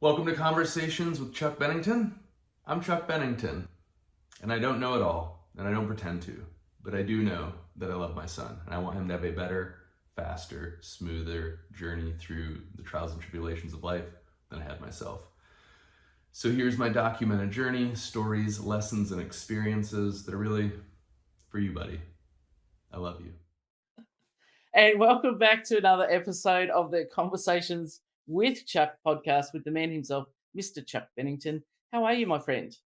Welcome to Conversations with Chuck Bennington. I'm Chuck Bennington, and I don't know it all, and I don't pretend to, but I do know that I love my son, and I want him to have a better, faster, smoother journey through the trials and tribulations of life than I had myself. So here's my documented journey, stories, lessons, and experiences that are really for you, buddy. I love you. And welcome back to another episode of the Conversations with Chuck podcast with the man himself, Mr. Chuck Bennington. How are you, my friend?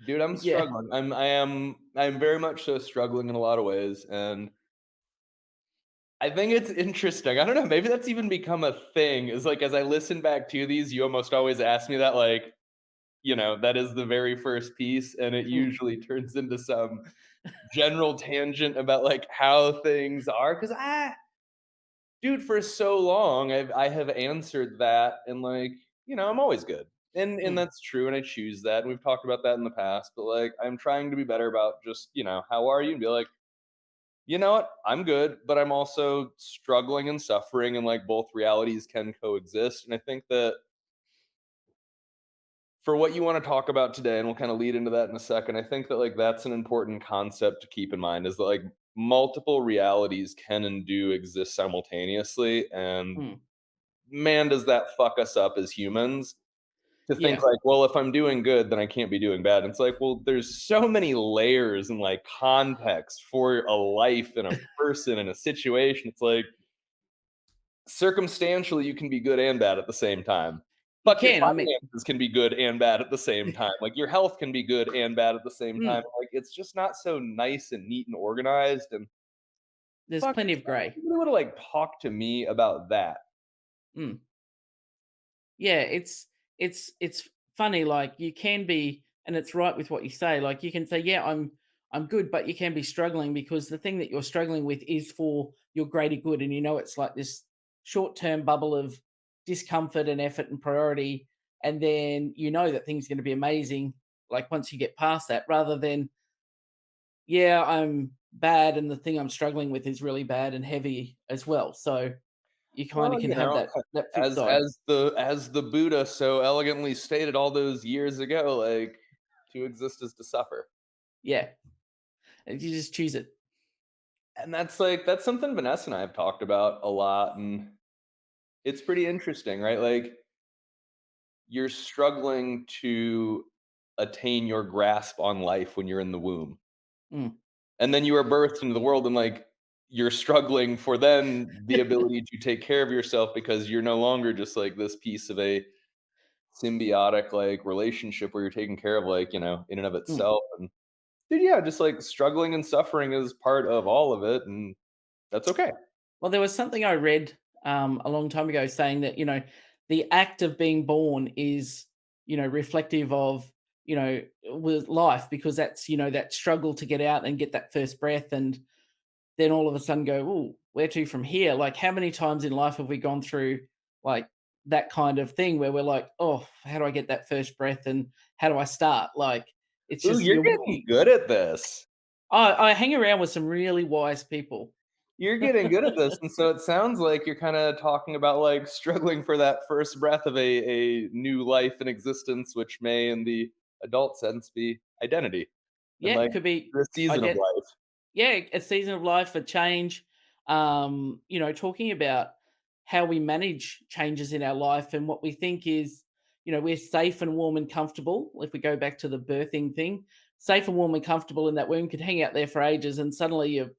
Dude, I'm Yeah. struggling. I'm very much so struggling in a lot of ways, and I think it's interesting. I don't know, maybe that's even become a thing. Is like as I listen back to these, you almost always ask me that, like, that is the very first piece, and it Mm. usually turns into some general tangent about like how things are. Cause dude, for so long I have answered that and like, I'm always good. And Mm. that's true, and I choose that. And we've talked about that in the past, but like I'm trying to be better about just, how are you? And be like, you know what? I'm good, but I'm also struggling and suffering, and like both realities can coexist. And I think that for what you want to talk about today, and we'll kind of lead into that in a second, I think that like that's an important concept to keep in mind is that like multiple realities can and do exist simultaneously. And Mm. man, does that fuck us up as humans to think Yeah. like, well, if I'm doing good, then I can't be doing bad. And it's like, well, there's so many layers and like context for a life and a person and a situation. It's like circumstantially, you can be good and bad at the same time. You Fuck, your can. I mean, finances can be good and bad at the same time. Like your health can be good and bad at the same time. mm, Like it's just not so nice and neat and organized. And there's fuck, plenty if of grey. somebody would have like talked to me about that. Mm. Yeah, it's funny. Like you can be, and it's right with what you say. Like you can say, yeah, I'm good, but you can be struggling because the thing that you're struggling with is for your greater good, and it's like this short term bubble of discomfort and effort and priority, and then that things going to be amazing. Like once you get past that, rather than yeah, I'm bad, and the thing I'm struggling with is really bad and heavy as well. So you kind Well, of can have that flip side. as the Buddha so elegantly stated all those years ago, like to exist is to suffer. Yeah, and you just choose it. And that's something Vanessa and I have talked about a lot, and it's pretty interesting, right? Like you're struggling to attain your grasp on life when you're in the womb. Mm. And then you are birthed into the world, and like you're struggling for then the ability to take care of yourself because you're no longer just like this piece of a symbiotic like relationship where you're taking care of like, in and of Mm. itself. And dude, yeah, just like struggling and suffering is part of all of it, and that's okay. Well, there was something I read a long time ago saying that the act of being born is reflective of with life, because that's that struggle to get out and get that first breath, and then all of a sudden go, oh, where to from here? Like how many times in life have we gone through like that kind of thing where we're like, oh, how do I get that first breath and how do I start? Like it's Ooh, just you're getting good at this. I hang around with some really wise people. You're getting good at this, and so it sounds like you're kinda talking about, like, struggling for that first breath of a new life and existence, which may, in the adult sense, be identity, and, Yeah, like, it could be the season of ident life. yeah, a season of life, a change. Talking about how we manage changes in our life and what we think is, we're safe and warm and comfortable. If we go back to the birthing thing, safe and warm and comfortable in that womb could hang out there for ages, and suddenly you're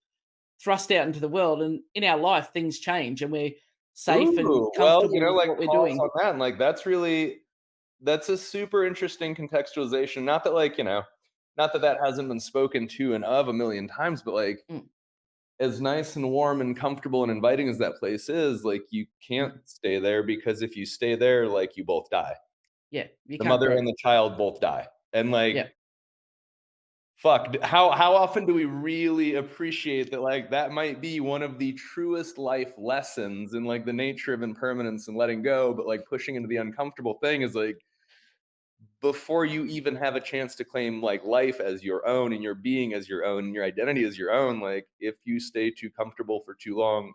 thrust out into the world. And in our life, things change, and we're safe and Ooh, well, comfortable with like, what we're call us doing. on that, and, like, that's a super interesting contextualization, not that, like, not that that hasn't been spoken to and of a million times, but, like, Mm, as nice and warm and comfortable and inviting as that place is, like, you can't mm. stay there because if you stay there, like, you both die. Yeah, you The can't mother grow. and the child both die. And, Yeah. like, fuck, how often do we really appreciate that, like, that might be one of the truest life lessons in, like, the nature of impermanence and letting go, but, like, pushing into the uncomfortable thing is, like, before you even have a chance to claim, like, life as your own and your being as your own and your identity as your own, like, if you stay too comfortable for too long,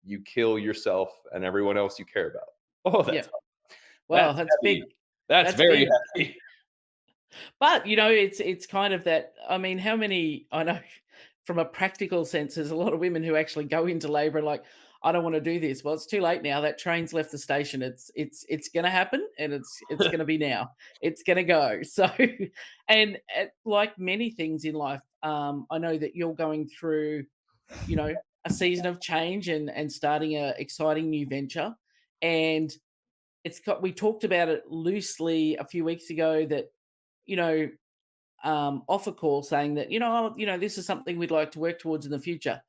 you kill yourself and everyone else you care about. Oh, Yeah. Well, that's that's heavy. big. That's That's very big. heavy. But, it's kind of that. I mean, how many I know from a practical sense, there's a lot of women who actually go into labor and like, "I don't wanna do this." Well, it's too late now. That train's left the station. It's gonna happen, and it's gonna be now. It's gonna go. So, and, like many things in life, I know that you're going through, a season of change and starting a exciting new venture, and we talked about it loosely a few weeks ago that, you know, off a call saying that, this is something we'd like to work towards in the future.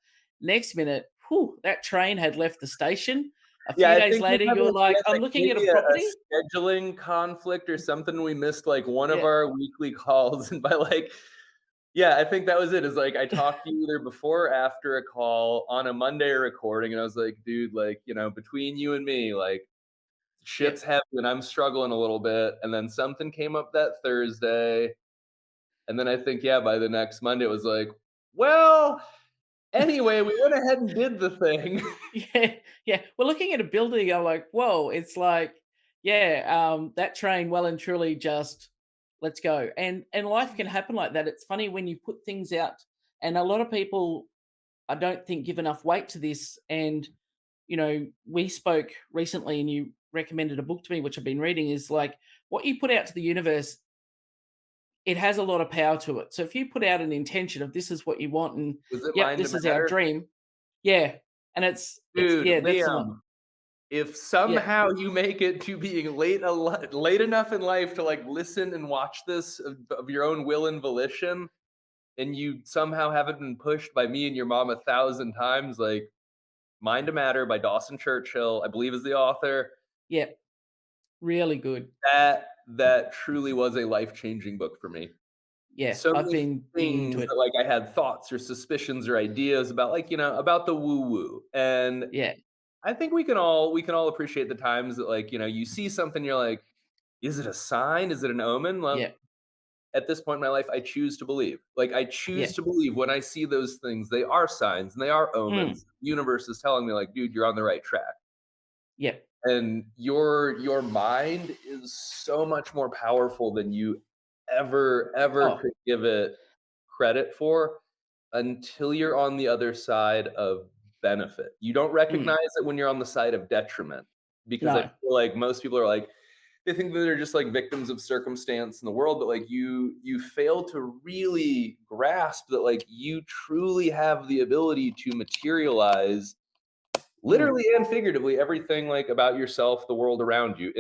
Next minute, whew, that train had left the station. A Yeah, few I days think later, you're we like, had, I'm like, looking at a maybe property. a scheduling conflict or something. We missed, like, one of Yeah. our weekly calls, and by, like yeah, I think that was it, is, like, I talked to you either before or after a call on a Monday recording, and I was like, "Dude, like, between you and me, like, shit's Yep. heavy and I'm struggling a little bit," and then something came up that Thursday, and then I think, yeah, by the next Monday, it was like, "Well, anyway, we went ahead and did the thing." Yeah, yeah. We're looking at a building. I'm like, whoa! It's like, yeah, that train well and truly just let's go. And life can happen like that. It's funny when you put things out, and a lot of people, I don't think, give enough weight to this. And we spoke recently, and you recommended a book to me, which I've been reading. Is like what you put out to the universe. It has a lot of power to it. So if you put out an intention of this is what you want, and Was it yep, Mind this is our Matter? dream. Yeah, and it's Dude, yeah, that's the one. Liam, if Yeah, somehow you make it to being late enough in life to, like, listen and watch this of your own will and volition, and you somehow haven't been pushed by me and your mom 1,000 times, like, Mind to Matter by Dawson Churchill, I believe is the author. yeah, really good. That truly was a life-changing book for me. Yeah, So I've many been digging into things it. that, like, I had thoughts or suspicions or ideas about, like, about the woo-woo, and Yeah, I think we can all appreciate the times that, like, you see something, you're like, "Is it a sign? Is it an omen?" yeah, Well, at this point in my life, I choose to believe. Like, I yeah, choose to believe when I see those things, they are signs and they are mm, omens. The universe is telling me, like, "Dude, you're on the right track." yeah. And your mind is so much more powerful than you ever Oh, could give it credit for until you're on the other side of benefit. You don't mm, recognize it when you're on the side of detriment, because I no, feel like most people are like, they think that they're just, like, victims of circumstance in the world, but, like, you fail to really grasp that, like, you truly have the ability to materialize mm, literally and figuratively everything, like, about yourself, the world around you,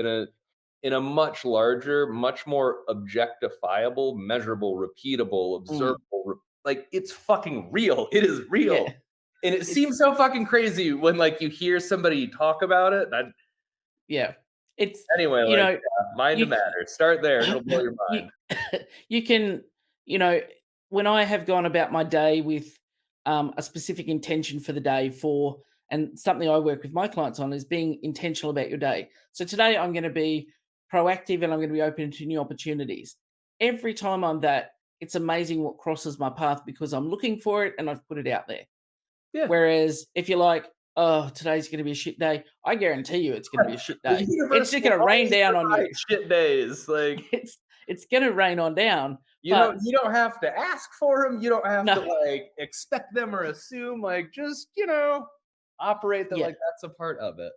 in a much larger, much more objectifiable, measurable, repeatable, mm, observable, like, it's fucking real. It is real. yeah. And it seems It's so fucking crazy when, like, you hear somebody talk about it. yeah. It's Anyway, you like, know, yeah, mind to you matter. Start there and it'll blow your you mind. you can, you know, when I have gone about my day with a specific intention for the day for and something I work with my clients on is being intentional about your day. So today I'm going to be proactive and I'm going to be open to new opportunities. Every time I'm that, it's amazing what crosses my path because I'm looking for it and I've put it out there. Yeah. Whereas if you're like, oh, today's going to be a shit day, I guarantee you it's going to be a shit The day. It's universe just will going to rain always down on you. provide shit days, like, It's going to rain on down. you But don't you don't have to ask for them. You don't have to, no, like, expect them or assume, like, just, operate that, yeah. like, that's a part of it.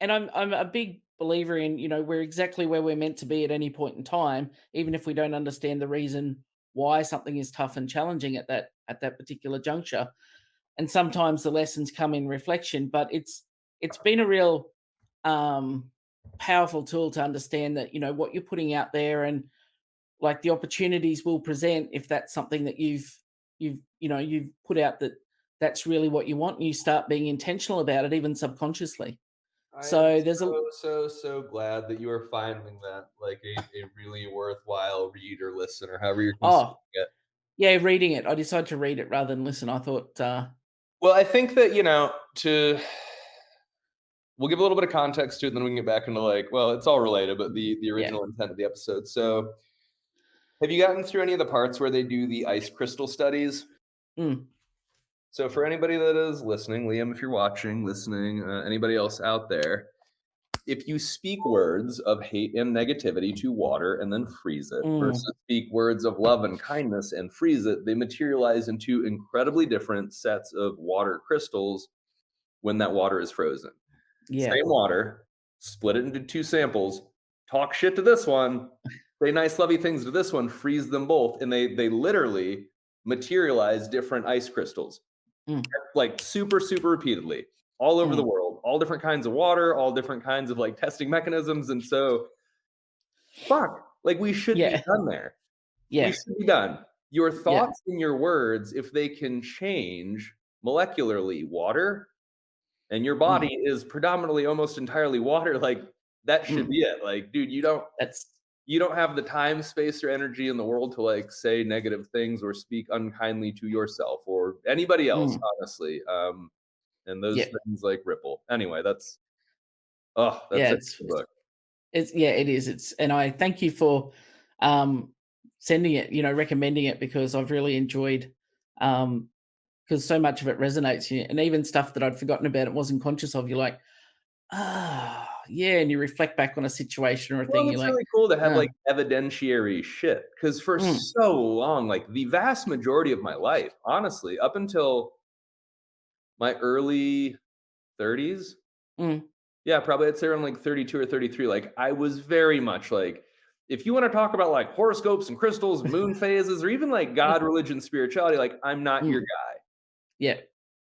And I'm a big believer in, we're exactly where we're meant to be at any point in time, even if we don't understand the reason why something is tough and challenging at that particular juncture. And sometimes the lessons come in reflection, but it's been a real um powerful tool to understand that, what you're putting out there and like the opportunities will present if that's something that you've put out that's really what you want and you start being intentional about it even subconsciously. I am So there's a so glad that you are finding that, like, a really worthwhile read or listen or however you're consuming oh, it. yeah, reading it. I decided to read it rather than listen. I thought, Well, I think that, to we'll give a little bit of context to it, and then we can get back into, like, well, it's all related, but the yeah. original intent of the episode. So, have you gotten through any of the parts where they do the ice crystal studies? Mm. So for anybody that is listening, Liam, if you're watching, listening, anybody else out there, if you speak words of hate and negativity to water and then freeze it, Mm, versus speak words of love and kindness and freeze it, they materialize into incredibly different sets of water crystals when that water is frozen. yeah. Same water, split it into two samples, talk shit to this one, say nice lovey things to this one, freeze them both, and they literally materialize different ice crystals, Mm, like super, super repeatedly all over the mm, world, all different kinds of water, all different kinds of like testing mechanisms. And so, fuck, like we should be yeah. done there. We Yeah. should be done. Your Yeah. thoughts and your words, if they can change molecularly water, and your Mm, body is predominantly almost entirely water, like that should mm. be it. Like, dude, That's you don't have the time, space, or energy in the world to like say negative things or speak unkindly to yourself or anybody else, mm, honestly. And yeah. those things like ripple. Anyway, Yeah. that's it. For the book. It's yeah, it is. It's and I thank you for um sending it, recommending it because I've really enjoyed because so much of it resonates here. And even stuff that I'd forgotten about and wasn't conscious of, you're like, yeah, and you reflect back on a situation or a Well, thing, and you're it's like, really cool to have oh, like evidentiary shit because for mm, so long, like the vast majority of my life, honestly, up until my early 30s, mm, yeah, probably I'd say around like 32 or 33. Like I was very much like, if you want to talk about like horoscopes and crystals, moon phases, or even like God, religion, spirituality, like I'm not your mm, guy. yeah.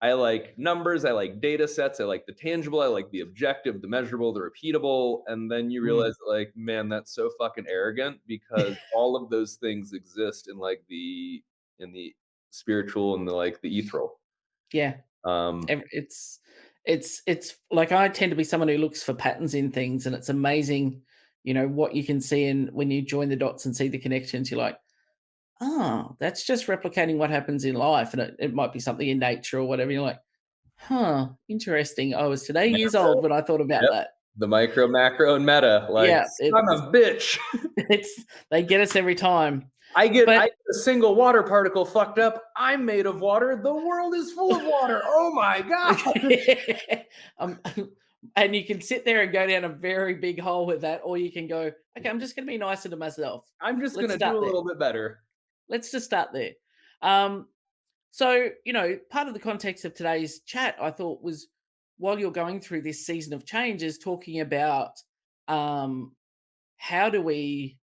I like numbers, I like data sets, I like the tangible, I like the objective, the measurable, the repeatable. And then you Mm. realize like, man, that's so fucking arrogant because all of those things exist in like in the spiritual and the like the ethereal. Yeah. Um It's like I tend to be someone who looks for patterns in things, and it's amazing, what you can see. And when you join the dots and see the connections, you're like, oh, that's just replicating what happens in life. And it might be something in nature or whatever. You're like, huh, interesting. I was today years old macro, when I thought about yep. that. The micro, macro, and meta, like Yeah, son of bitch. it's they get us every time. I But get a single water particle fucked up. I'm made of water. The world is full of water. Oh my god. um, and you can sit there and go down a very big hole with that, or you can go, okay, I'm just going to be nicer to myself. I'm just Let's gonna do start a there. little bit better. Let's just start there. Um, so, part of the context of today's chat, I thought was while you're going through this season of change, is talking about um, how do we,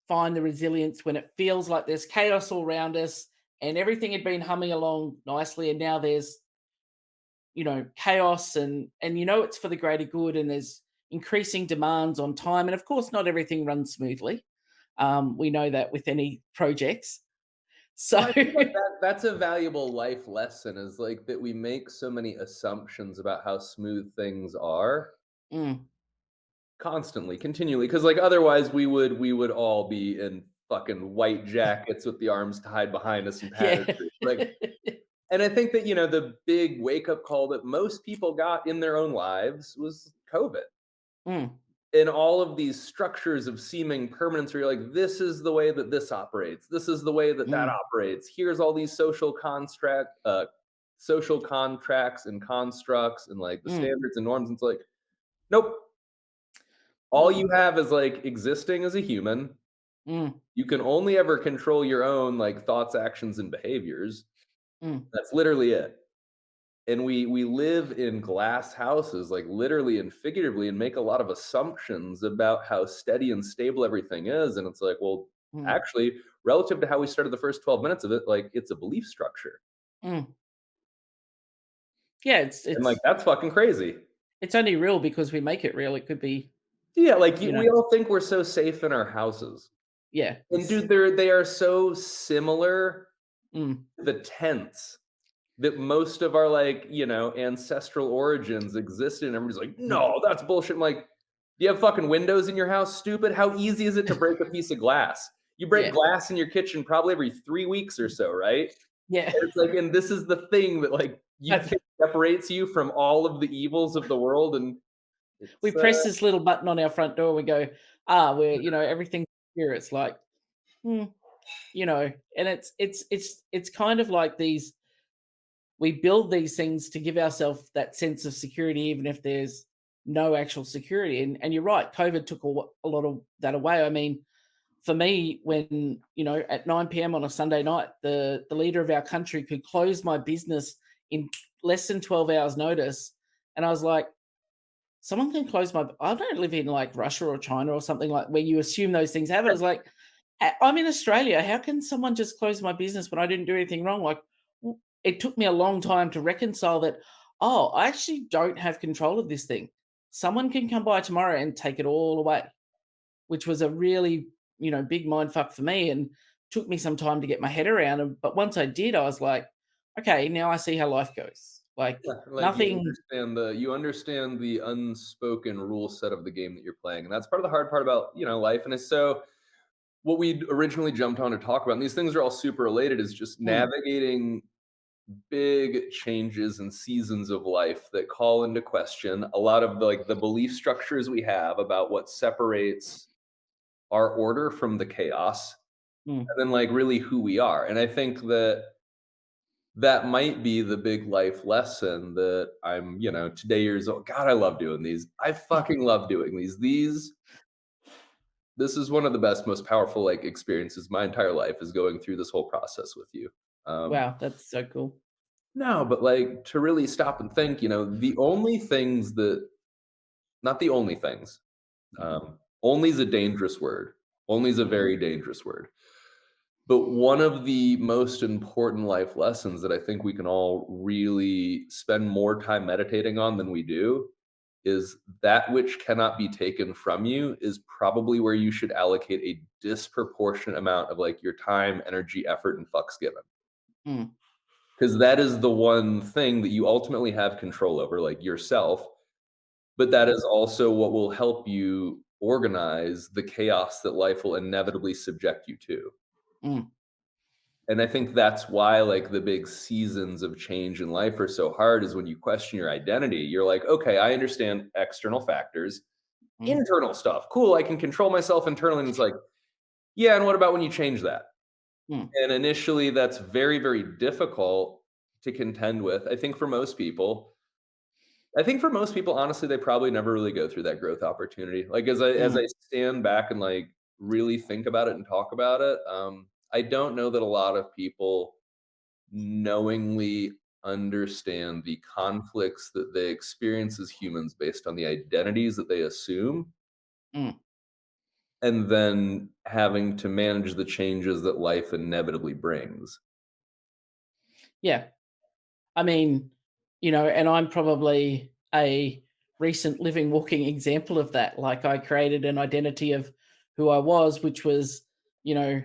find the resilience when it feels like there's chaos all around us and everything had been humming along nicely, and now there's chaos and it's for the greater good, and there's increasing demands on time, and of course not everything runs smoothly. We know that with any projects. So Well, I think like that's a valuable life lesson is like that we make so many assumptions about how smooth things are mm, constantly, continually, because like otherwise we would all be in fucking white jackets with the arms tied behind us and padded yeah. through. Like, and I think that the big wake up call that most people got in their own lives was COVID. Mm, In all of these structures of seeming permanence where you're like, this is the way that this operates, this is the way that that mm, operates, here's all these social contracts and constructs and like the mm, standards and norms, and it's like, nope, all mm, you have is like existing as a human. mm, You can only ever control your own like thoughts, actions, and behaviors. mm, That's literally it. And we live in glass houses, like literally and figuratively, and make a lot of assumptions about how steady and stable everything is. And it's like, well, mm, actually, relative to how we started the first 12 minutes of it, like it's a belief structure. mm. Yeah, it's And like it's that's fucking crazy. it's only real because we make it real. It could be, Yeah, like you know, we all think we're so safe in our houses. yeah, And dude, they are so similar mm, to the tents that most of our like, ancestral origins existed. And everybody's like, mm, no, that's bullshit. I'm like, do you have fucking windows in your house? Stupid. How easy is it to break a piece of glass? You break yeah, glass in your kitchen probably every 3 weeks or so, right? yeah. And it's like, and this is the thing that like you I've- think separates you from all of the evils of the world. And we it's press this little button on our front door. We go, we're everything's here. It's like, hmm, and it's kind of like these. we build these things to give ourselves that sense of security, even if there's no actual security. And you're right, COVID took a lot of that away. I mean, for me, when, at 9 p.m. on a Sunday night, the leader of our country could close my business in less than 12 hours notice. And I was like, someone can close my, I don't live in like Russia or China or something like where you assume those things happen. It's like, I'm in Australia. How can someone just close my business when I didn't do anything wrong? Like, it took me a long time to reconcile that. Oh, I actually don't have control of this thing. Someone can come by tomorrow and take it all away, which was a really, big mind fuck for me, and took me some time to get my head around. But once I did, I was like, okay, now I see how life goes. Like, Yeah, like nothing. you understand the unspoken rule set of the game that you're playing, and that's part of the hard part about life. And it's so what we originally jumped on to talk about, and these things are all super related, is just Mm, navigating big changes and seasons of life that call into question a lot of the belief structures we have about what separates our order from the chaos, mm, and then really who we are. And I think that that might be the big life lesson that I'm, today years old. God, I love doing these. I fucking love doing these. This is one of the best, most powerful experiences my entire life, is going through this whole process with you. wow, that's so cool. No, but to really stop and think, the only things that, not the only things, only is a dangerous word. Only is a very dangerous word. But one of the most important life lessons that I think we can all really spend more time meditating on than we do is that which cannot be taken from you is probably where you should allocate a disproportionate amount of your time, energy, effort, and fucks given. Mm, Because that is the one thing that you ultimately have control over, yourself. But that is also what will help you organize the chaos that life will inevitably subject you to. mm, And I think that's why the big seasons of change in life are so hard, is when you question your identity. You're like, okay, I understand external factors, mm, internal stuff. Cool, I can control myself internally. And it's like, yeah, and what about when you change that? mm, And initially that's very, very difficult to contend with. I think for most people, honestly, they probably never really go through that growth opportunity. As I mm. stand back and really think about it and talk about it, I don't know that a lot of people knowingly understand the conflicts that they experience as humans based on the identities that they assume, Mm. and then having to manage the changes that life inevitably brings. Yeah. I mean, and I'm probably a recent living, walking example of that. Like, I created an identity of who I was, which was, you know,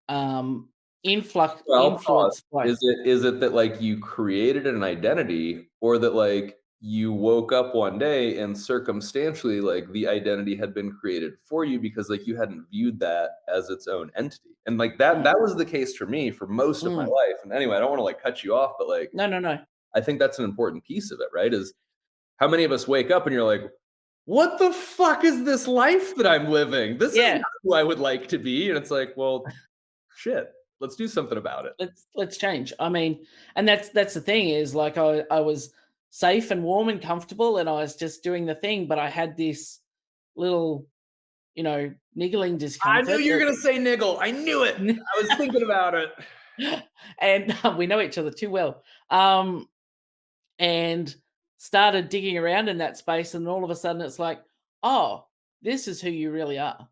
um, Well, pause. influenced by. Is it that you created an identity, or that you woke up one day and circumstantially the identity had been created for you because you hadn't viewed that as its own entity? And that Mm, that was the case for me for most of my mm. life. And anyway, I don't want to cut you off, but No, no, no. I think that's an important piece of it, right? Is how many of us wake up and you're like, what the fuck is this life that I'm living? This is Yeah. not who I would like to be. And it's like, well, shit, let's do something about it. Let's change. I mean, and that's the thing, is like, I was safe and warm and comfortable, and I was just doing the thing, but I had this little, niggling I knew discomfort you were that. gonna say niggle. I knew it. I was thinking about it. And we know each other too well. And started digging around in that space, and all of a sudden it's like, oh, this is who you really are,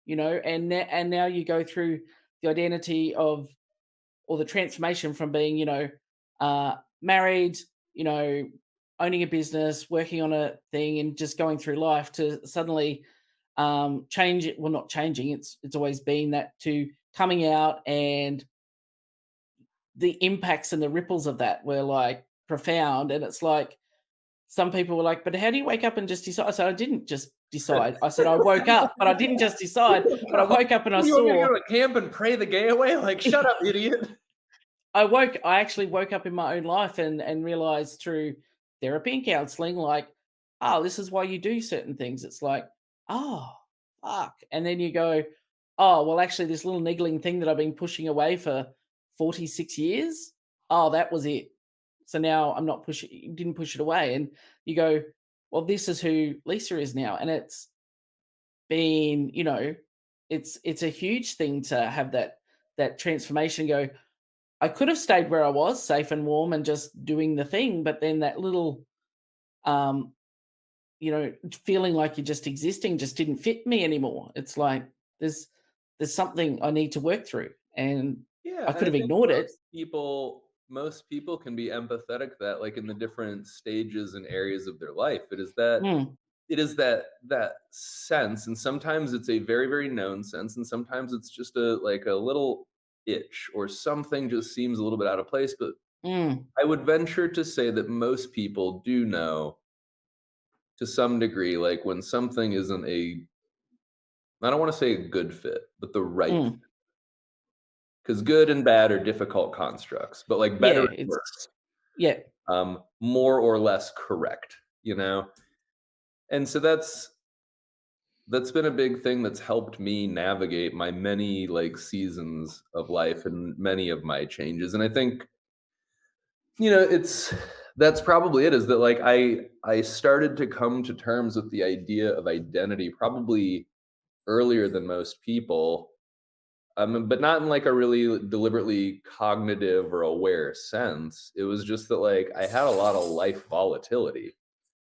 and now you go through the identity of, or the transformation from being, married, you know, owning a business, working on a thing, and just going through life, to suddenly change it. Well, not changing. It's always been that, to coming out, and the impacts and the ripples of that were like profound. And it's like, some people were like, "But how do you wake up and just decide?" I said, "I didn't just decide. I said I woke up, but I didn't just decide. But I woke up and I What do you want me to saw." go to camp and pray the gay away? Shut up, idiot. I actually woke up in my own life, and realized through therapy and counseling, like, oh, this is why you do certain things. It's like, oh, fuck. And then you go, oh, well, actually, this little niggling thing that I've been pushing away for 46 years, oh, that was it. So now I'm not didn't push it away. And you go, well, this is who Lisa is now. And it's been, it's a huge thing to have that transformation. Go, I could have stayed where I was, safe and warm and just doing the thing, but then that little um, feeling like you're just existing just didn't fit me anymore. It's like there's something I need to work through. And Yeah, I and could I have think ignored it. most people can be empathetic to that, like in the different stages and areas of their life. It is that sense, and sometimes it's a very, very known sense, and sometimes it's just a little itch or something just seems a little bit out of place. But Mm, I would venture to say that most people do know to some degree, like when something isn't I don't want to say a good fit, but the right, mm. because good and bad are difficult constructs, but like better Yeah, and worse, yeah. more or less correct, you know? And so that's been a big thing that's helped me navigate my many like seasons of life and many of my changes. And I think, it's that's probably it, is that like I started to come to terms with the idea of identity probably earlier than most people. But not in like a really deliberately cognitive or aware sense. It was just that like I had a lot of life volatility.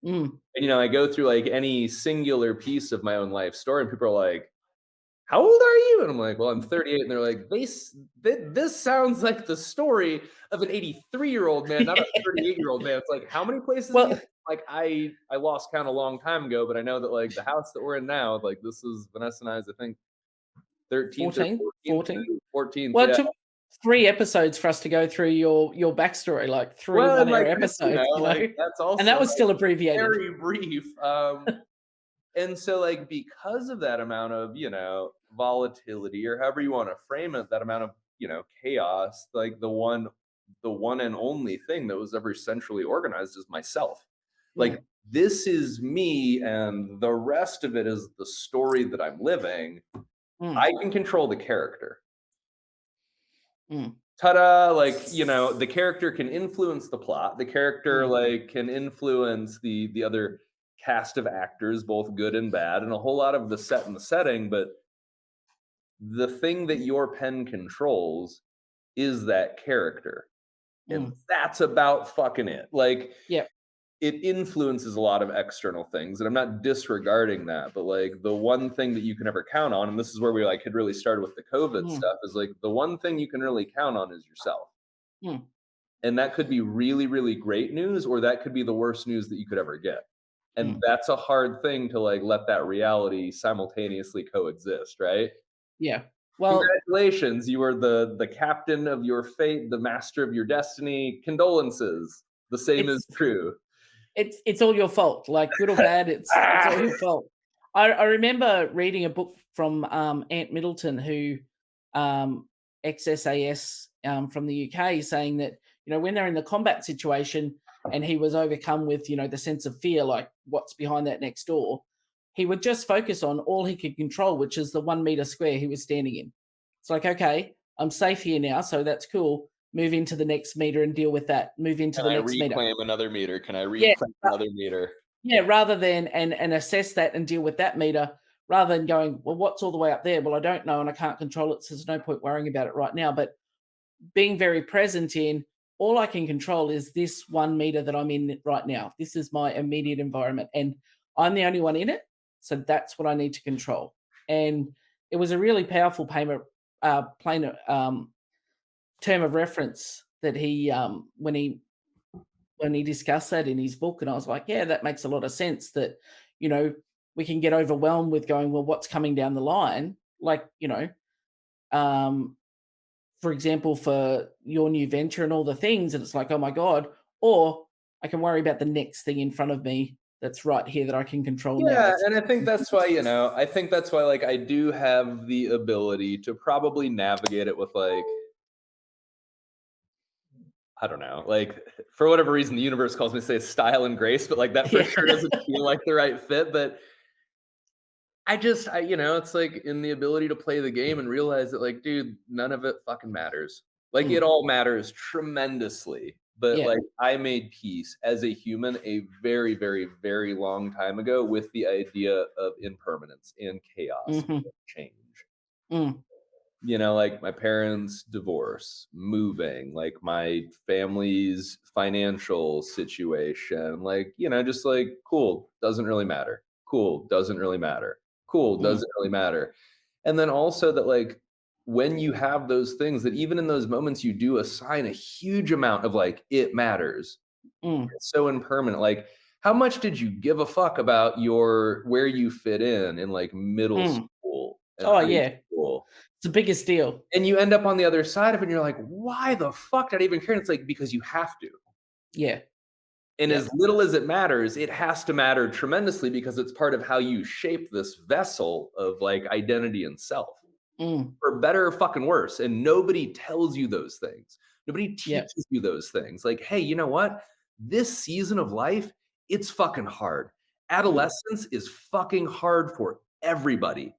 Mm. And I go through like any singular piece of my own life story, and people are like, "How old are you?" And I'm like, "Well, I'm 38." And they're like, "This sounds like the story of an 83-year-old man, not a 38-year-old man." It's like, how many places have you? Well, Like, I lost count a long time ago, but I know that like the house that we're in now, like this is Vanessa and I's, I think 13th or 14, 14th, 14. 14th, Well, it yeah. took 3 episodes for us to go through your backstory, like 3 Well, and one-hour like this, episodes, like that's and also that was like still abbreviated. very brief. And so like because of that amount of, volatility, or however you want to frame it, that amount of, chaos, like the one and only thing that was ever centrally organized is myself. Like, Mm, this is me, and the rest of it is the story that I'm living. mm, I can control the character. mm, Ta-da! Like, the character can influence the plot. The character mm, like can influence the other cast of actors, both good and bad, and a whole lot of the set and the setting. But the thing that your pen controls is that character, and mm. that's about fucking it. Like, Yep. it influences a lot of external things, and I'm not disregarding that, but like the one thing that you can ever count on, and this is where we like had really started with the COVID Mm, stuff, is like the one thing you can really count on is yourself. mm, And that could be really, really great news, or that could be the worst news that you could ever get. And mm. that's a hard thing to like let that reality simultaneously coexist, right? Yeah. Well, Congratulations, you are the captain of your fate, the master of your destiny. Condolences. The same is it's true. it's all your fault, like, good or bad, it's all your fault. I remember reading a book from, Ant Middleton, who, ex-SAS, from the UK, saying that, when they're in the combat situation and he was overcome with, the sense of fear, like, what's behind that next door, he would just focus on all he could control, which is the 1 meter square he was standing in. It's like, "Okay, I'm safe here now, so that's cool. Move into the next meter and deal with that. Move into Can the I next meter." reclaim another meter? Can I Yeah. reclaim another meter? Yeah, rather than and assess that and deal with that meter, rather than going, "Well, what's all the way up there? Well, I don't know and I can't control it, so there's no point worrying about it right now." But being very present in, all I can control is this 1 meter that I'm in right now. This is my immediate environment, and I'm the only one in it, so that's what I need to control. And it was a really powerful term of reference that he, when he discussed that in his book, and I was like, yeah, that makes a lot of sense that, you know, we can get overwhelmed with going, well, what's coming down the line? Like, um, for example, for your new venture and all the things, and it's like, oh my God, or I can worry about the next thing in front of me that's right here that I can control now. Yeah, It's and I think that's why like I do have the ability to probably navigate it with like, I don't know, like for whatever reason the universe calls me to say style and grace, but like that for yeah. sure doesn't feel like the right fit. But it's like in the ability to play the game and realize that like, dude, none of it fucking matters. Like, it Mm, all matters tremendously, But Yeah. like I made peace as a human a very, very, very long time ago with the idea of impermanence and chaos Mhm. and change. Mm. You know, like my parents' divorce, moving, like my family's financial situation, like, you know, just like cool, doesn't really matter. Cool, doesn't really matter. Cool, Mm. doesn't really matter. And then also that, like, when you have those things, that even in those moments, you do assign a huge amount of like, it matters. Mm. It's so impermanent. Like, how much did you give a fuck about your where you fit in like middle Mm. school and Oh, high yeah. school? It's the biggest deal. And you end up on the other side of it, and you're like, "Why the fuck did I even care?" And it's like, because you have to. Yeah. And Yeah. as little as it matters, it has to matter tremendously because it's part of how you shape this vessel of, like, identity and self, Mm. for better or fucking worse, and nobody tells you those things. Nobody Yeah. teaches you those things. Like, "Hey, you know what? This season of life, it's fucking hard. Mm. Adolescence is fucking hard for everybody.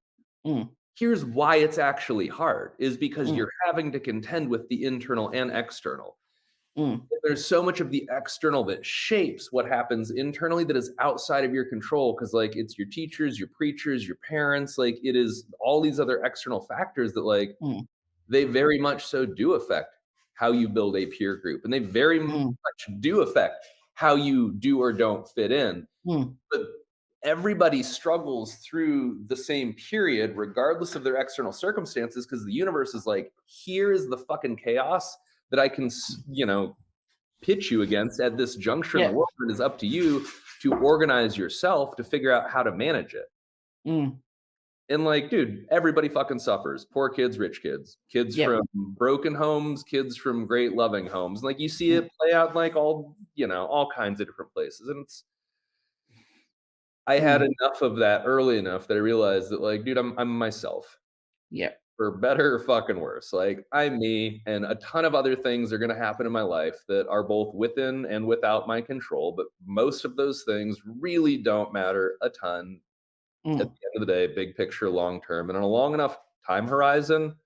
Mm. Here's why it's actually hard, is because Mm. you're having to contend with the internal and external. Mm. There's so much of the external that shapes what happens internally that is outside of your control, because like it's your teachers, your preachers, your parents, like it is all these other external factors that like Mm. they very much so do affect how you build a peer group, and they very much Mm. do affect how you do or don't fit in. Mm. But everybody struggles through the same period regardless of their external circumstances, because the universe is like, here is the fucking chaos that I can you know, pitch you against at this juncture in the Yeah. world. It is up to you to organize yourself to figure out how to manage it. Mm. And like, dude, everybody fucking suffers. Poor kids, rich kids, kids Yep. from broken homes, kids from great loving homes. And like you see Mm. it play out in like all, you know, all kinds of different places. And it's I had Mm. enough of that early enough that I realized that like, dude, I'm myself. Yep. For better or fucking worse. Like I'm me, and a ton of other things are gonna happen in my life that are both within and without my control. But most of those things really don't matter a ton at Mm. the end of the day, big picture, long term. And on a long enough time horizon,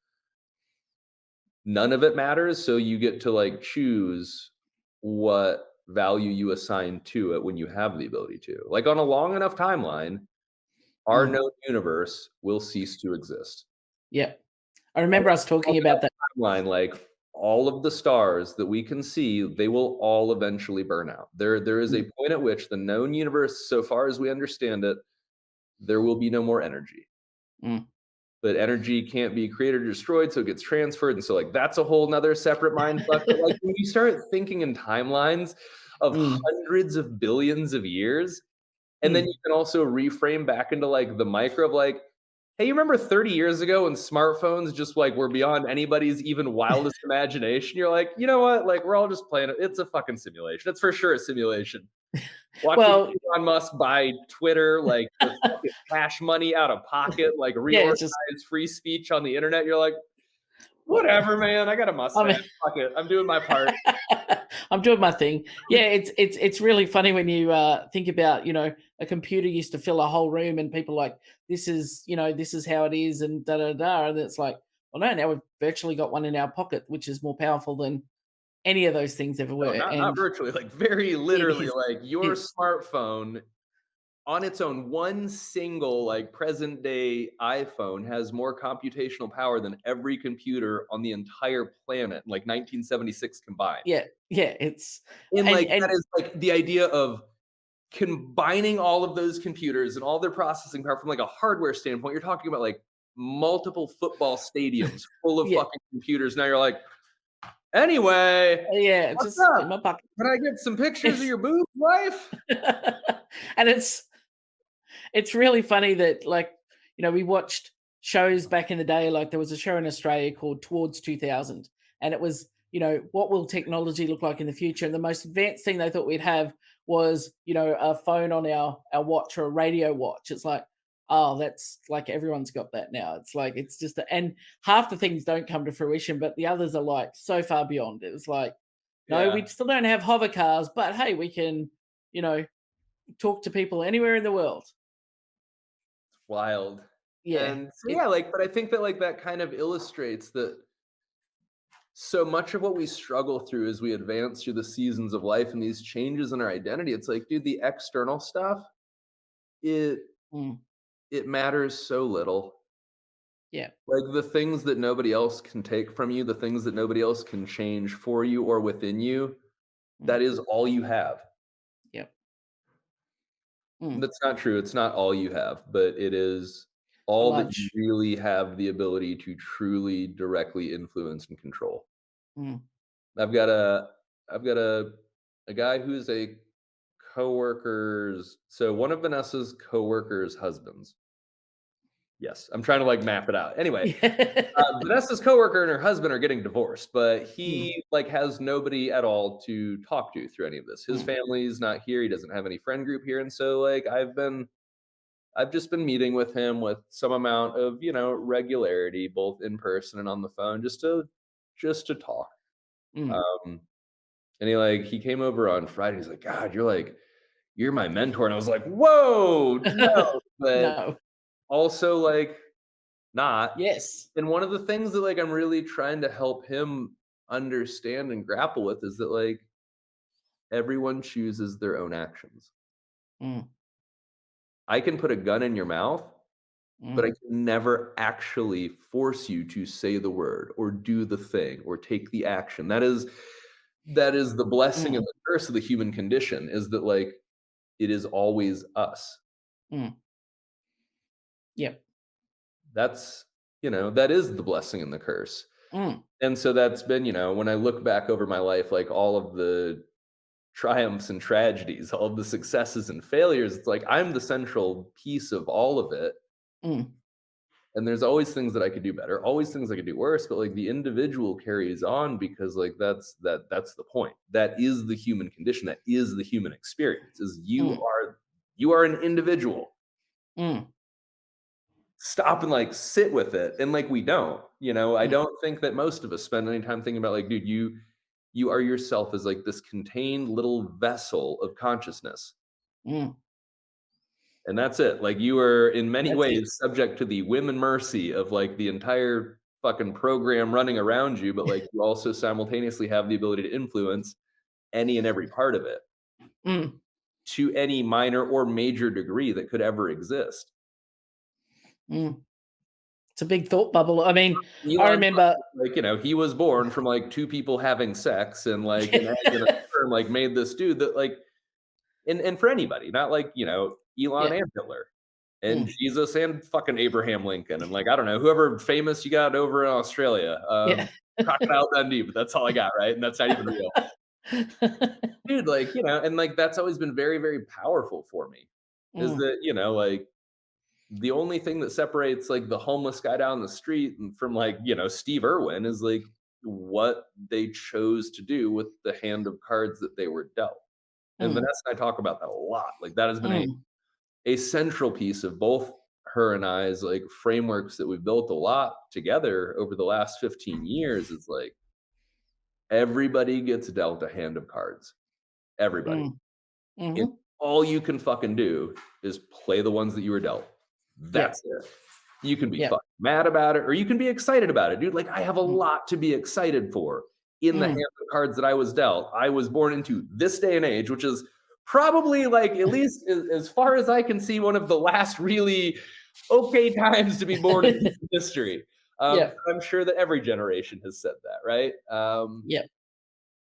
none of it matters. So you get to like choose what value you assign to it when you have the ability to. Like on a long enough timeline, our Mm. known universe will cease to exist. Yep. I On remember us a long talking enough about that. timeline, like all of the stars that we can see, they will all eventually burn out. There is a Mm. point at which the known universe, so far as we understand it, there will be no more energy. Mm. But energy can't be created or destroyed, so it gets transferred. And so, like, that's a whole nother separate mind fuck. But like when you start thinking in timelines of Mm. hundreds of billions of years, and then Mm. you can also reframe back into like the micro of like, hey, you remember 30 years ago when smartphones just like were beyond anybody's even wildest imagination? You're like, you know what? Like, we're all just playing it. It's a fucking simulation. It's for sure a simulation. Watching Well, Elon Musk buy Twitter, like with fucking cash money out of pocket, like yeah, reorganize it's just free speech on the internet. You're like, well, whatever, man. I got a I mustache. mean, Fuck it. I'm doing my part. I'm doing my thing. Yeah, it's really funny when you think about, a computer used to fill a whole room and people like, this is, this is how it is and da da da. And it's like, well, no, now we've virtually got one in our pocket, which is more powerful than any of those things ever No, were. not And virtually, like very it literally, is, like your it's, smartphone on its own, one single like present day iPhone has more computational power than every computer on the entire planet, like 1976 combined. yeah, yeah, it's, And like that and is like the idea of combining all of those computers and all their processing power from like a hardware standpoint. You're talking about like multiple football stadiums full of yeah, fucking computers. Now you're like, anyway, yeah, it's what's just in up? my pocket. Can I get some pictures of It's, your boobs, wife? and it's really funny that like we watched shows back in the day. Like there was a show in Australia called Towards 2000, and it was what will technology look like in the future. And the most advanced thing they thought we'd have was a phone on our watch or a radio watch. It's like, oh, that's like everyone's got that now. It's like it's just and half the things don't come to fruition, but the others are like so far beyond. It was like, no, Yeah, we still don't have hover cars, but hey, we can you know talk to people anywhere in the world. wild. Yeah. And so It yeah, like, but I think that like that kind of illustrates that so much of what we struggle through as we advance through the seasons of life and these changes in our identity, it's like, dude, the external stuff, it Mm, it matters so little. yeah. Like the things that nobody else can take from you, the things that nobody else can change for you or within you, Mm, that is all you have. yep. Mm, That's not true. It's not all you have, but it is a all that you large. really have the ability to truly directly influence and control. Mm, I've got a I've got a guy who's a coworker's so one of Vanessa's coworkers' husbands. Yes, I'm trying to like map it out. Anyway, yeah. Vanessa's coworker and her husband are getting divorced, but Mm, he like has nobody at all to talk to through any of this. His mm, family's not here. He doesn't have any friend group here, and so like I've just been meeting with him with some amount of regularity, both in person and on the phone, just to talk. mm. Um, and he came over on Friday. He's like, God, you're my mentor, and I was like, Whoa, no, but No. also like not. Yes. And one of the things that like I'm really trying to help him understand and grapple with is that like everyone chooses their own actions. Mm, I can put a gun in your mouth, but I mm, can never actually force you to say the word or do the thing or take the action. That is the blessing and mm, the curse of the human condition is that like it is always us. mm. Yep. That is the blessing and the curse. Mm, And so that's been, when I look back over my life, like all of the triumphs and tragedies, all of the successes and failures, it's like I'm the central piece of all of it. mm, And there's always things that I could do better, always things I could do worse, but like the individual carries on because like that's the point. That is the human condition. That is the human experience. Is mm, you are an individual. mm, Stop and like sit with it. And like we don't, I mm, don't think that most of us spend any time thinking about like, dude, you are yourself as like this contained little vessel of consciousness. mm. And that's it. Like you are in many That's it. ways subject to the whim and mercy of like the entire fucking program running around you, but like you also simultaneously have the ability to influence any and every part of it Mm, to any minor or major degree that could ever exist. mm. It's a big thought bubble. I mean, I Elon remember. Musk, like, he was born from like two people having sex and like an egg and a sperm like made this dude that like and for anybody, not like, Elon Yeah. and Hitler. And Mm, Jesus and fucking Abraham Lincoln and like I don't know whoever famous you got over in Australia, yeah. Crocodile Dundee, but that's all I got, right? And that's not even real, dude. Like and like that's always been very very powerful for me. Is Mm, that like the only thing that separates like the homeless guy down the street and from like Steve Irwin is like what they chose to do with the hand of cards that they were dealt. And mm, Vanessa and I talk about that a lot. Like that has been mm, a central piece of both her and I's like frameworks that we've built a lot together over the last 15 years is like everybody gets dealt a hand of cards. Everybody. mm, And mhm. all you can fucking do is play the ones that you were dealt. Yep. That's it. You can be Yep. fucking mad about it or you can be excited about it, dude. Like I have a Mm, lot to be excited for in the hand mm. of cards that I was dealt. I was born into this day and age, which is probably like at least as far as I can see, one of the last really okay times to be born in human history. Yep. I'm sure that every generation has said that, right? Yep.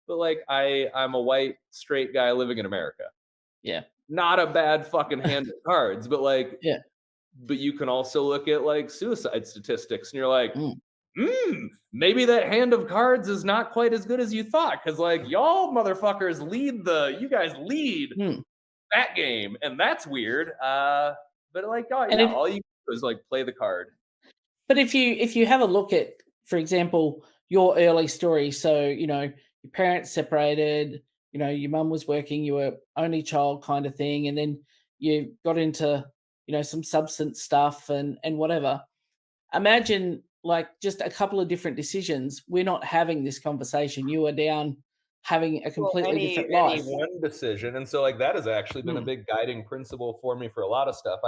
But like I'm a white straight guy living in America. Yeah. Not a bad fucking hand of cards, but like Yeah. but you can also look at like suicide statistics and you're like, Mm. maybe that hand of cards is not quite as good as you thought. Cause like y'all motherfuckers you guys lead Mm. that game. And that's weird. But like, oh And yeah, if all you do is like play the card. But if you have a look at, for example, your early story, so your parents separated, your mum was working, you were only child kind of thing, and then you got into some substance stuff and whatever. Imagine like just a couple of different decisions. We're not having this conversation. You are down having a Well, completely different any life. one decision. And so like that has actually been a Mm, big guiding principle for me for a lot of stuff.